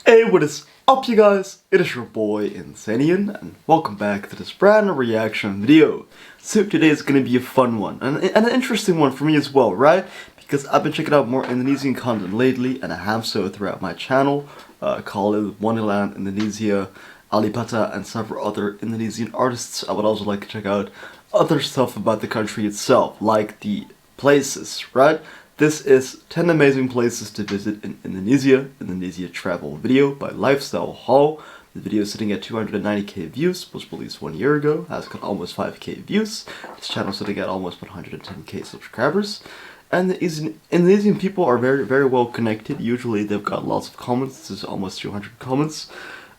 Hey, what is up, you guys? It is your boy Insanian, and welcome back to this brand new reaction video. So today is going to be a fun one, and an interesting one for me as well, right? Because I've been checking out more Indonesian content lately, and I have so throughout my channel, call it Wonderland Indonesia, Alipata, and several other Indonesian artists. I would also like to check out other stuff about the country itself, like the places, right? This is 10 amazing places to visit in Indonesia travel video by Lifestyle Hall. The video is sitting at 290k views, was released 1 year ago, has got almost 5k views. This channel is sitting at almost 110k subscribers. And the Indonesian people are very well connected. Usually they've got lots of comments. This is almost 200 comments.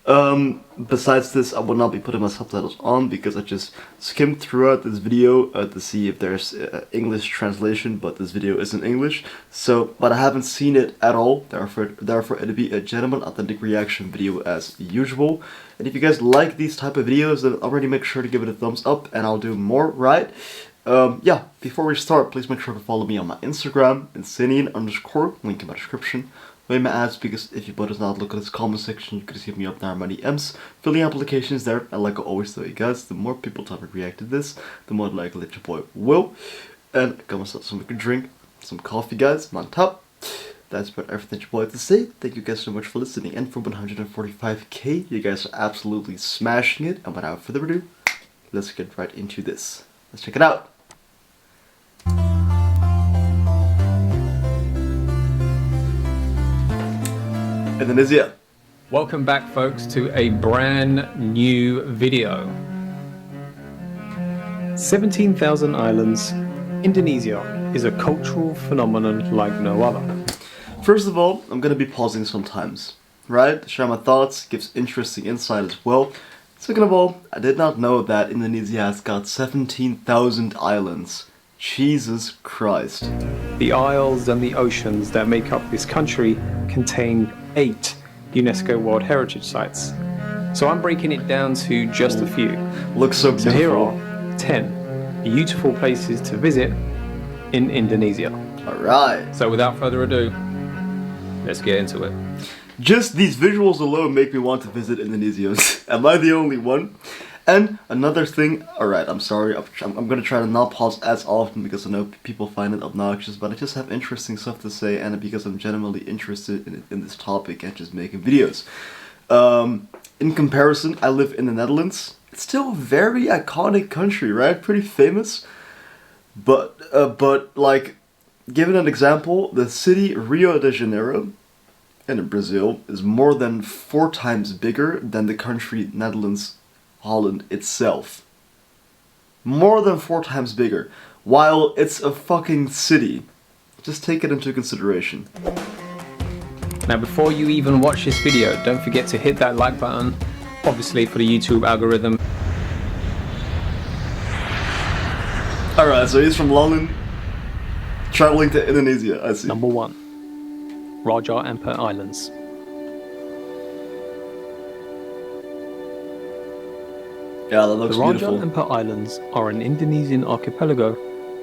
Besides this, I will not be putting my subtitles on because I just skimmed throughout this video to see if there's English translation, but this video is in English, but I haven't seen it at all, therefore it'll be a genuine authentic reaction video as usual. And if you guys like these type of videos, then already make sure to give it a thumbs up and I'll do more, right? Yeah, before we start, please make sure to follow me on my Instagram, Insanian_, link in my description. Way my ads, because if you does not look at this comment section, you could see me up there on my DMs, filling applications there, and like I always tell you guys, the more people to react to this, the more likely that your boy will. And come myself some drink, some coffee, guys, I'm on top. That's about everything your boy had to say. Thank you guys so much for listening, and for 145k, you guys are absolutely smashing it, and without further ado, let's get right into this. Let's check it out. Indonesia. Welcome back, folks, to a brand new video. 17,000 islands, Indonesia is a cultural phenomenon like no other. First of all, I'm gonna be pausing sometimes, right? Share my thoughts, gives interesting insight as well. Second of all, I did not know that Indonesia has got 17,000 islands. Jesus Christ. The isles and the oceans that make up this country contain 8 UNESCO World Heritage Sites. So I'm breaking it down to just a few. Looks so beautiful. So here are 10 beautiful places to visit in Indonesia. Alright. So without further ado, let's get into it. Just these visuals alone make me want to visit Indonesia. Am I the only one? And another thing, alright, I'm sorry, I'm gonna try to not pause as often because I know people find it obnoxious, but I just have interesting stuff to say, and because I'm genuinely interested in this topic and just making videos. In comparison, I live in the Netherlands. It's still a very iconic country, right? Pretty famous. But like, given an example, the city Rio de Janeiro in Brazil is more than 4 times bigger than the country Netherlands, Holland itself. More than 4 times bigger, while it's a fucking city. Just take it into consideration. Now before you even watch this video, don't forget to hit that like button, obviously for the YouTube algorithm. Alright, so he's from London, traveling to Indonesia, I see. Number 1. Raja Ampat Islands. Yeah, that looks beautiful. The Raja Ampat Islands are an Indonesian archipelago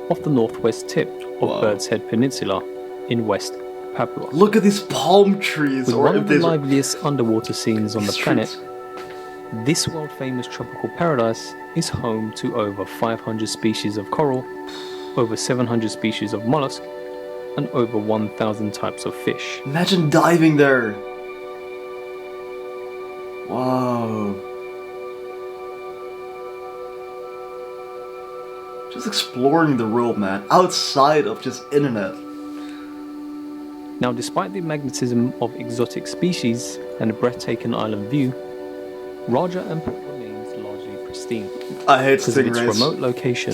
off the northwest tip of Bird's Head Peninsula in West Papua. Look at these palm trees. With one of the liveliest underwater scenes on the planet, this world-famous tropical paradise is home to over 500 species of coral, over 700 species of mollusk, and over 1,000 types of fish. Imagine diving there. Wow. Just exploring the world, man, outside of just internet. Now, despite the magnetism of exotic species and a breathtaking island view, Raja Ampat remains largely pristine. I hate because of its stingrays. remote location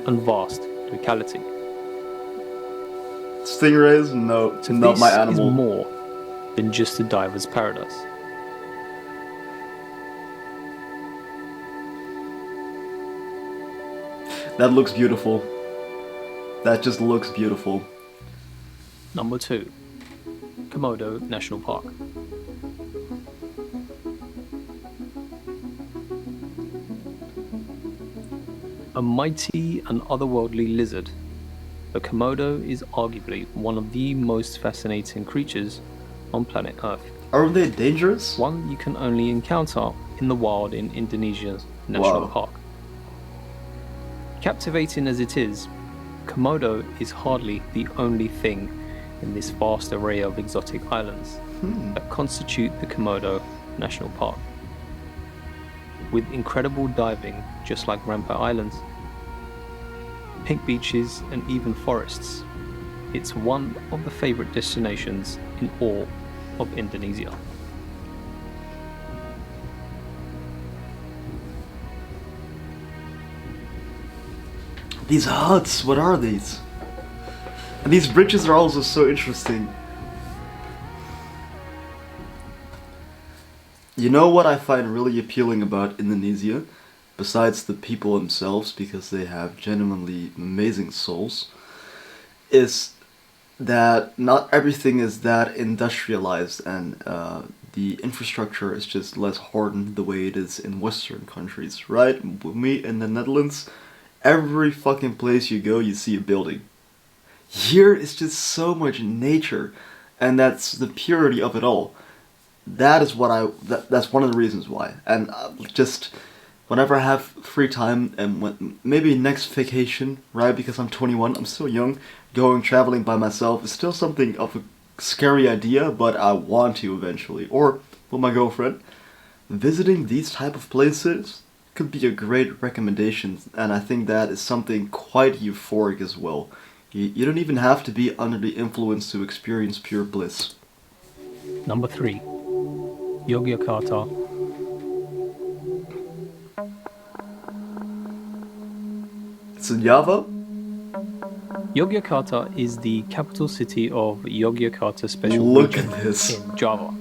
and vast locality. Stingrays? No, so not my animal. This is more than just a diver's paradise. That looks beautiful. That just looks beautiful. Number 2. Komodo National Park. A mighty and otherworldly lizard, the Komodo is arguably one of the most fascinating creatures on planet Earth. Are they dangerous? One you can only encounter in the wild in Indonesia's national Wow. park. Captivating as it is, Komodo is hardly the only thing in this vast array of exotic islands that constitute the Komodo National Park. With incredible diving, just like Rampart Islands, pink beaches, and even forests, it's one of the favorite destinations in all of Indonesia. These huts, what are these? And these bridges are also so interesting. You know what I find really appealing about Indonesia? Besides the people themselves, because they have genuinely amazing souls, is that not everything is that industrialized, and the infrastructure is just less hardened the way it is in Western countries, right? With me in the Netherlands, every fucking place you go, you see a building. Here is just so much nature, and that's the purity of it all. That is what that's one of the reasons why. And just whenever I have free time, and maybe next vacation, right? Because I'm 21, I'm still young. Going traveling by myself is still something of a scary idea, but I want to eventually. Or with my girlfriend, visiting these type of places could be a great recommendation, and I think that is something quite euphoric as well. You don't even have to be under the influence to experience pure bliss. Number 3. Yogyakarta. It's in Java? Yogyakarta is the capital city of Yogyakarta Special Look Region at this. in Java.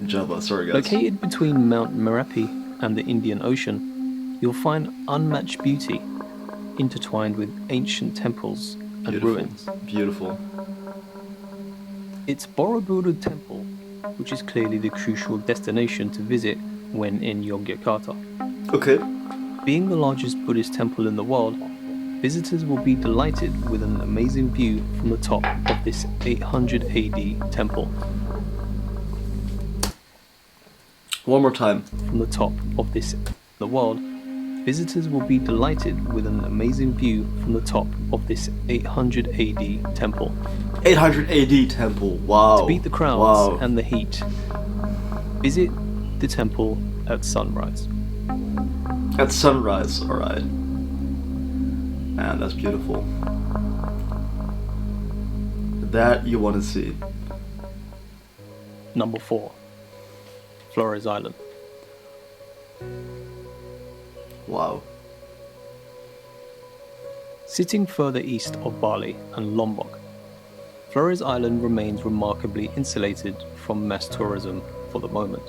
Java, sorry guys. Located between Mount Merapi and the Indian Ocean, you'll find unmatched beauty intertwined with ancient temples and Beautiful. ruins. Beautiful. It's Borobudur Temple, which is clearly the crucial destination to visit when in Yogyakarta. Okay. Being the largest Buddhist temple in the world, visitors will be delighted with an amazing view from the top of this 800 AD temple. One more time. From the top of this the world, visitors will be delighted with an amazing view from the top of this 800 AD temple. 800 AD temple. Wow. To beat the crowds Wow. and the heat, visit the temple at sunrise. At sunrise, alright. Man, that's beautiful. That you want to see. Number 4. Flores Island. Wow. Sitting further east of Bali and Lombok, Flores Island remains remarkably insulated from mass tourism for the moment,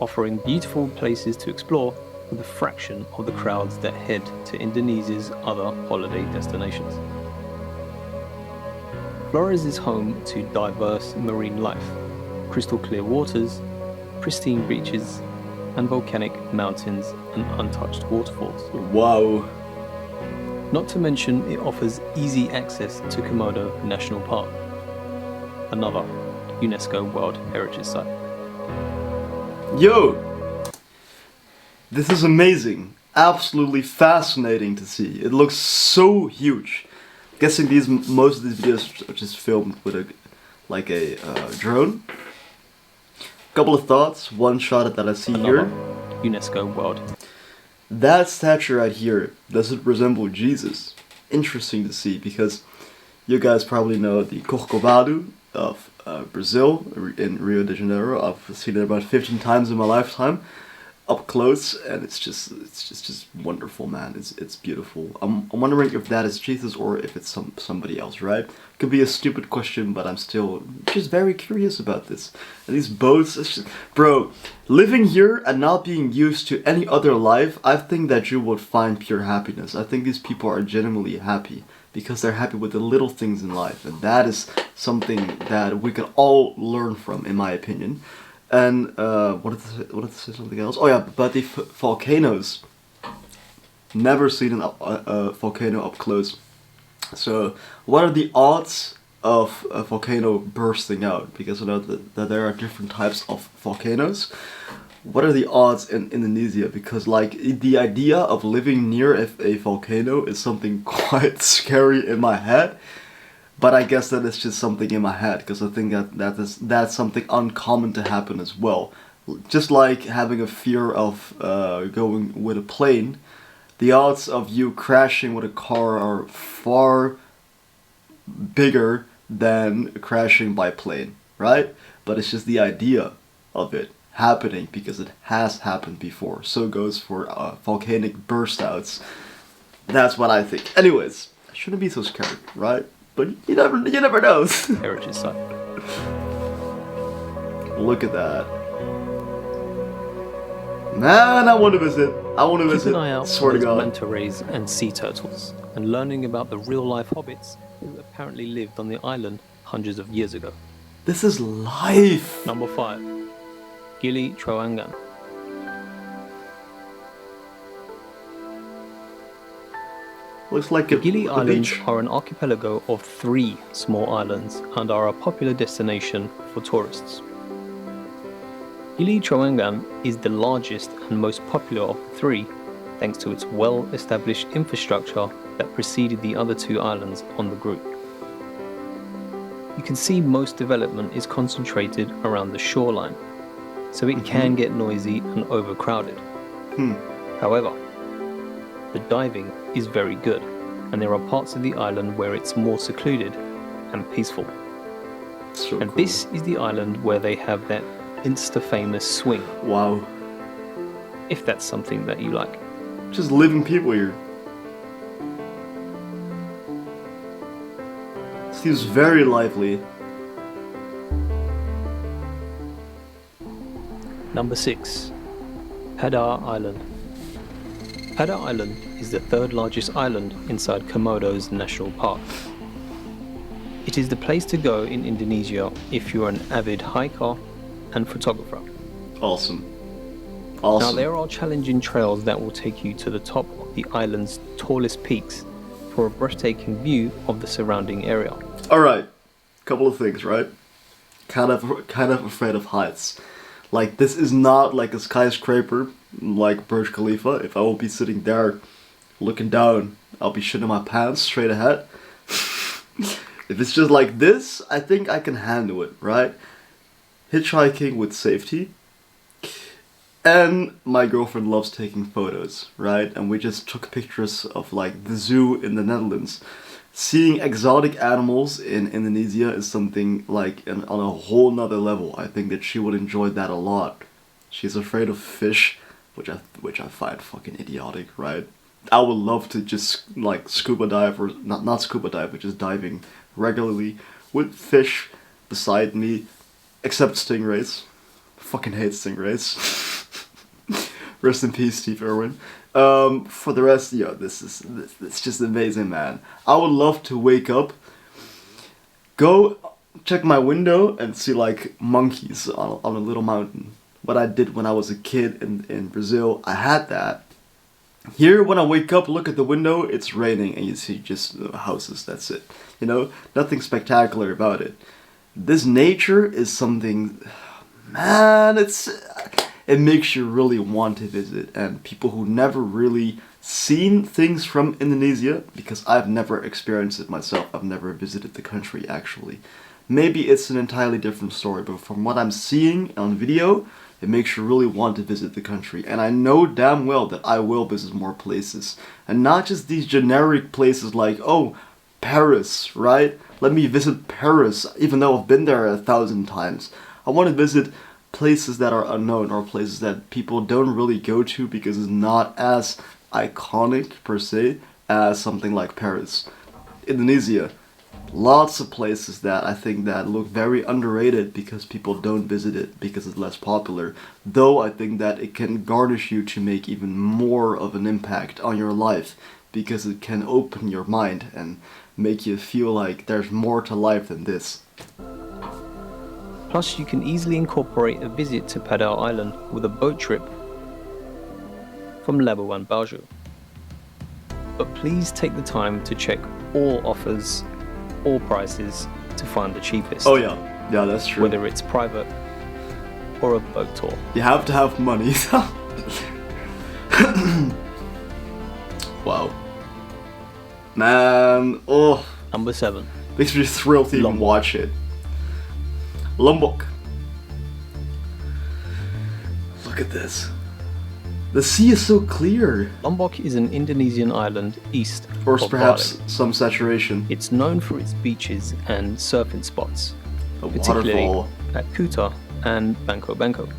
offering beautiful places to explore with a fraction of the crowds that head to Indonesia's other holiday destinations. Flores is home to diverse marine life, crystal clear waters, pristine beaches, and volcanic mountains and untouched waterfalls. Wow. Not to mention, it offers easy access to Komodo National Park, another UNESCO World Heritage Site. Yo! This is amazing. Absolutely fascinating to see. It looks so huge. Guessing most of these videos are just filmed with a drone. Couple of thoughts. One shot that I see Another here. UNESCO World. That statue right here, does it resemble Jesus? Interesting to see, because you guys probably know the Corcovado of Brazil in Rio de Janeiro. I've seen it about 15 times in my lifetime, up close, and it's just wonderful, man. It's beautiful. I'm wondering if that is Jesus or if it's somebody else, right? Could be a stupid question, but I'm still just very curious about this. And these boats, it's just, bro, living here and not being used to any other life, I think that you would find pure happiness. I think these people are genuinely happy because they're happy with the little things in life, and that is something that we can all learn from, in my opinion. And what did I say something else? Oh yeah, but the volcanoes. Never seen a volcano up close. So what are the odds of a volcano bursting out, because you know that there are different types of volcanoes. What are the odds in Indonesia? Because like the idea of living near a volcano is something quite scary in my head. But I guess that is just something in my head, because I think that's something uncommon to happen as well. Just like having a fear of going with a plane, the odds of you crashing with a car are far bigger than crashing by plane, right? But it's just the idea of it happening, because it has happened before. So goes for volcanic burst outs. That's what I think. Anyways, I shouldn't be so scared, right? But you never know. heritage site. Look at that. Man, I want to visit. I want to visit. Keep an eye out Swear for to those God. manta rays and sea turtles, and learning about the real-life hobbits who apparently lived on the island hundreds of years ago. This is life. Number 5. Gili Trawangan. Looks like The a Gili Islands beach. are an archipelago of 3 small islands and are a popular destination for tourists. Gili Trawangan is the largest and most popular of the 3, thanks to its well-established infrastructure that preceded the other 2 islands on the group. You can see most development is concentrated around the shoreline, so it can get noisy and overcrowded. However, the diving is very good, and there are parts of the island where it's more secluded and peaceful. So And cool. this is the island where they have that insta-famous swing, Wow. if that's something that you like. Just living people here. Seems very lively. Number 6. Padar Island. Padar Island is the 3rd largest island inside Komodo's National Park. It is the place to go in Indonesia if you're an avid hiker and photographer. Awesome. Now Awesome. there are challenging trails that will take you to the top of the island's tallest peaks for a breathtaking view of the surrounding area. Alright. Couple of things, right? Kind of afraid of heights. Like, this is not like a skyscraper like Burj Khalifa. If I will be sitting there looking down, I'll be shitting my pants straight ahead. If it's just like this, I think I can handle it, right? Hitchhiking with safety. And my girlfriend loves taking photos, right? And we just took pictures of like the zoo in the Netherlands. Seeing exotic animals in Indonesia is something like on a whole nother level. I think that she would enjoy that a lot. She's afraid of fish, which I find fucking idiotic, right? I would love to just like scuba dive, or not scuba dive, but just diving regularly with fish beside me, except stingrays. Fucking hate stingrays. Rest in peace, Steve Irwin. For the rest, this is just amazing, man. I would love to wake up, go check my window and see like monkeys on a little mountain. What I did when I was a kid in Brazil, I had that. Here, when I wake up, look at the window, it's raining and you see just houses, that's it. You know, nothing spectacular about it. This nature is something, man, it makes you really want to visit. And people who never really seen things from Indonesia, because I've never experienced it myself, I've never visited the country actually. Maybe it's an entirely different story, but from what I'm seeing on video, it makes you really want to visit the country. And I know damn well that I will visit more places. And not just these generic places like, oh, Paris, right? Let me visit Paris, even though I've been there 1,000 times. I want to visit places that are unknown, or places that people don't really go to because it's not as iconic per se as something like Paris. Indonesia. Lots of places that I think that look very underrated because people don't visit it because it's less popular. Though I think that it can garnish you to make even more of an impact on your life, because it can open your mind and make you feel like there's more to life than this. Plus, you can easily incorporate a visit to Padar Island with a boat trip from Labuan Bajo. But please take the time to check all offers, all prices, to to find the cheapest. Oh yeah, yeah, that's true. Whether it's private or a boat tour. You have to have money. Wow. Man, oh. Number 7. Makes me thrilled to even Lombok. watch it. Lombok. Look at this. The sea is so clear. Lombok is an Indonesian island east Or of perhaps Bali. some saturation. It's known for its beaches and surfing spots, A particularly waterfall. at Kuta and Bangko Bangko.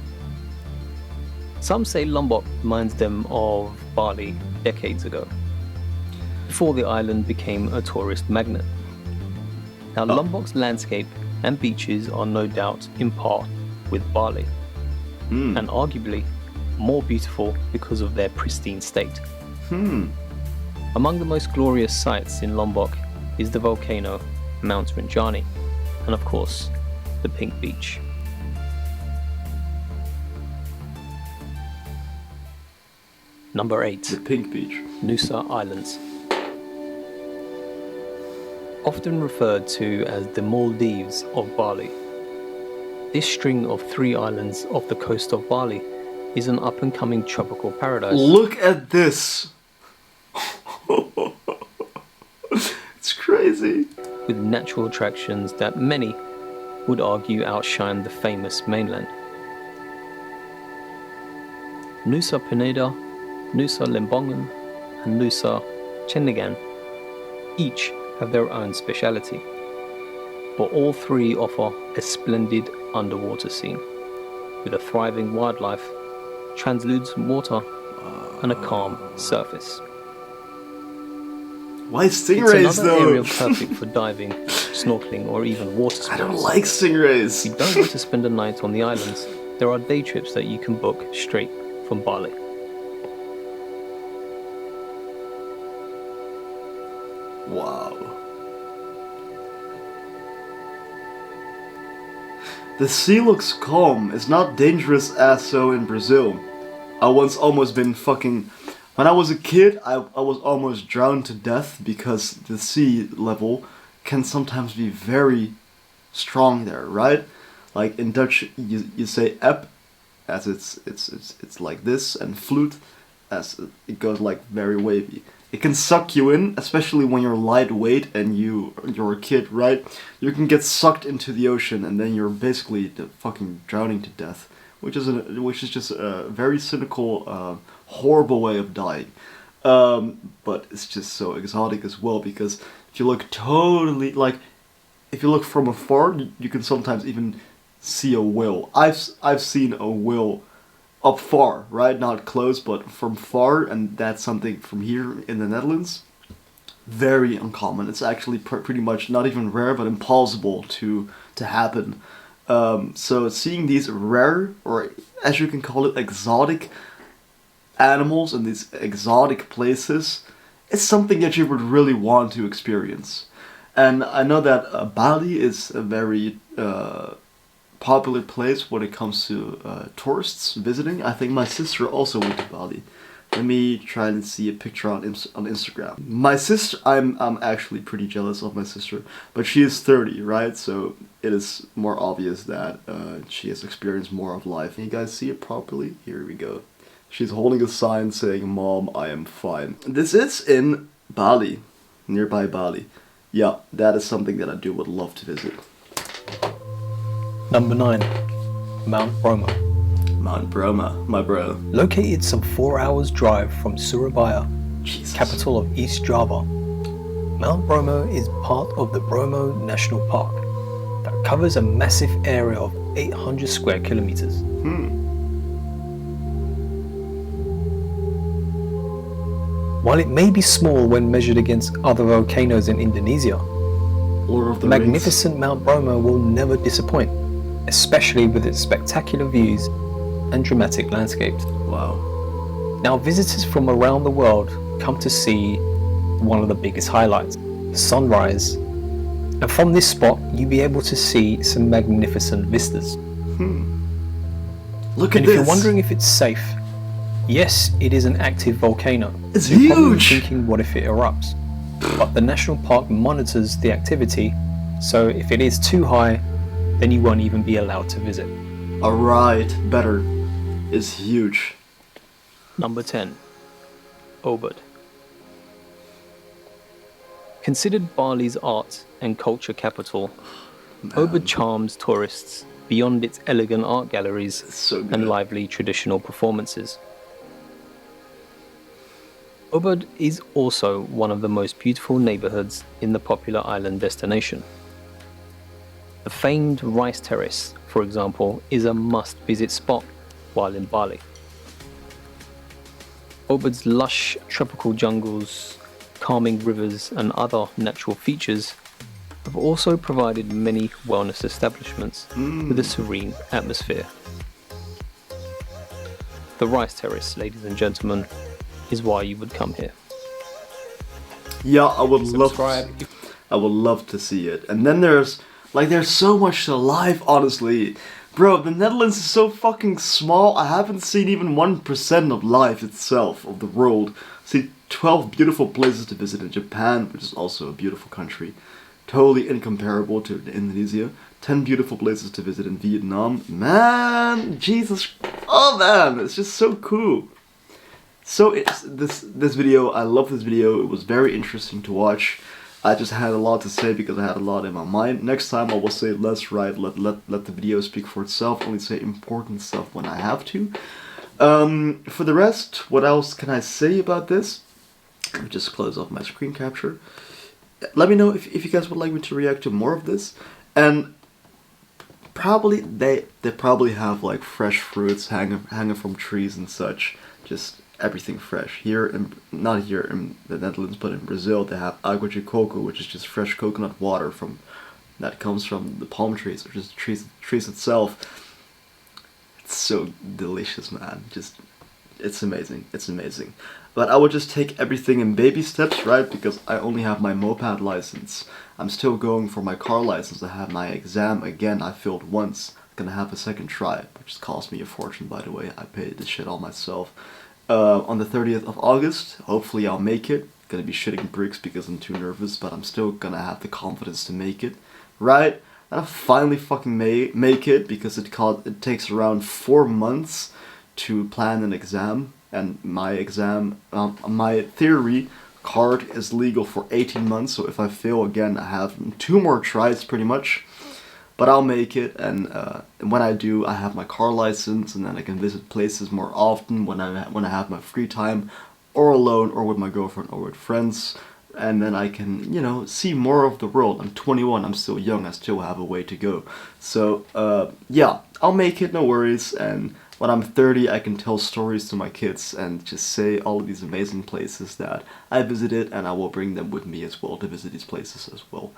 Some say Lombok reminds them of Bali decades ago, before the island became a tourist magnet. Now, Lombok's landscape and beaches are no doubt in par with Bali, and arguably more beautiful because of their pristine state. Among the most glorious sights in Lombok is the volcano Mount Rinjani, and of course, the Pink Beach. Number 8. The Pink Beach. Nusa Islands. Often referred to as the Maldives of Bali, this string of 3 islands off the coast of Bali is an up-and-coming tropical paradise. Look at this. It's crazy. With natural attractions that many would argue outshine the famous mainland. Nusa Penida, Nusa Lembongan, and Nusa Chendigan each have their own speciality, but all 3 offer a splendid underwater scene with a thriving wildlife, translucent water, and a calm surface. Why It's stingrays another though? area perfect for diving, snorkeling, or even water sports. I don't like stingrays. If you don't want to spend a night on the islands, there are day trips that you can book straight from Bali. Wow. The sea looks calm. It's not dangerous as so in Brazil. I once almost been fucking... When I was a kid, I was almost drowned to death because the sea level can sometimes be very strong there, right? Like in Dutch, you say eb, as it's like this, and vloed, as it goes like very wavy. It can suck you in, especially when you're lightweight and you're a kid, right? You can get sucked into the ocean and then you're basically fucking drowning to death, which is just a very cynical, horrible way of dying. But it's just so exotic as well, because if you look totally like, if you look from afar, you can sometimes even see a whale. I've seen a whale up far, right? Not close, but from far, and that's something from here in the Netherlands. Very uncommon. It's actually pretty much not even rare, but impossible to happen. So seeing these rare, or as you can call it, exotic animals in these exotic places, it's something that you would really want to experience. And I know that Bali is a very popular place when it comes to tourists visiting. I think my sister also went to Bali. Let me try and see a picture on Instagram. My sister, I'm actually pretty jealous of my sister, but she is 30, right? So it is more obvious that she has experienced more of life. Can you guys see it properly? Here we go. She's holding a sign saying, "Mom, I am fine." This is in Bali, nearby Bali. Yeah, that is something that I would love to visit. Number 9. Mount Bromo. Mount Bromo, my bro. Located some 4 hours drive from Surabaya, Jesus. capital of East Java, Mount Bromo is part of the Bromo National Park that covers a massive area of 800 square kilometers. While it may be small when measured against other volcanoes in Indonesia, Lord of the magnificent Mount Bromo will never disappoint, especially with its spectacular views and dramatic landscapes. Rings. Wow. Now, visitors from around the world come to see one of the biggest highlights, the sunrise. And from this spot, you'll be able to see some magnificent vistas. Look And at if you're this. wondering if it's safe, yes, it is an active volcano. It's You're probably huge. thinking, what if it erupts? But the national park monitors the activity So if it is too high, then you won't even be allowed to visit. Alright, better. Is huge. Number 10. Ubud. Considered Bali's art and culture capital, Ubud charms tourists beyond its elegant art galleries So good. and lively traditional performances. Ubud is also one of the most beautiful neighborhoods in the popular island destination. The famed Rice Terrace, for example, is a must-visit spot while in Bali. Ubud's lush tropical jungles, calming rivers and other natural features have also provided many wellness establishments with a serene atmosphere. The Rice Terrace, ladies and gentlemen, is why you would come here. Yeah, I would Subscribe. love to see it. And then there's so much to life, honestly. Bro, the Netherlands is so fucking small. I haven't seen even 1% of life itself, of the world. See 12 beautiful places to visit in Japan, which is also a beautiful country. Totally incomparable to Indonesia. 10 beautiful places to visit in Vietnam. Man, Jesus. Oh man, it's just so cool. So it's this video, I love this video. It was very interesting to watch. I just had a lot to say because I had a lot in my mind. Next time I will say less, right? Let the video speak for itself. Only say important stuff when I have to. For the rest, what else can I say about this? Let me just close off my screen capture. Let me know if you guys would like me to react to more of this. And probably they probably have like fresh fruits hanging from trees and such. Just everything fresh. Not here in the Netherlands, but in Brazil, they have água de coco, which is just fresh coconut water that comes from the palm trees, or just the trees itself. It's so delicious, man. It's amazing. It's amazing. But I would just take everything in baby steps, right? Because I only have my moped license. I'm still going for my car license. I have my exam again. I failed once. I'm gonna have a second try, which cost me a fortune, by the way. I paid this shit all myself. On the 30th of August, hopefully I'll make it. Gonna be shitting bricks because I'm too nervous, but I'm still gonna have the confidence to make it, right? And I'll finally fucking make it because it takes around 4 months to plan an exam, and my theory card is legal for 18 months, so if I fail again, I have 2 more tries pretty much. But I'll make it, and when I do, I have my car license, and then I can visit places more often when I have my free time, or alone, or with my girlfriend, or with friends, and then I can, you know, see more of the world. I'm 21, I'm still young, I still have a way to go. So, yeah, I'll make it, no worries, and when I'm 30, I can tell stories to my kids and just say all of these amazing places that I visited, and I will bring them with me as well to visit these places as well.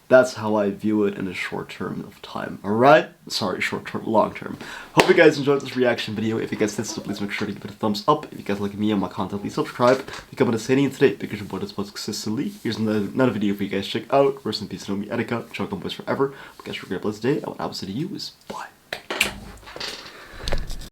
That's how I view it in a short term of time. Alright? Sorry, short term, long term. Hope you guys enjoyed this reaction video. If you guys did so, please make sure to give it a thumbs up. If you guys like me and my content, please subscribe. Become a Sanian today because your boy does post consistently. Here's another video for you guys to check out. Rest in peace, Nomi Etika. Choke on boys forever. Hope you guys have a great blessed day. And what I will say to you is bye.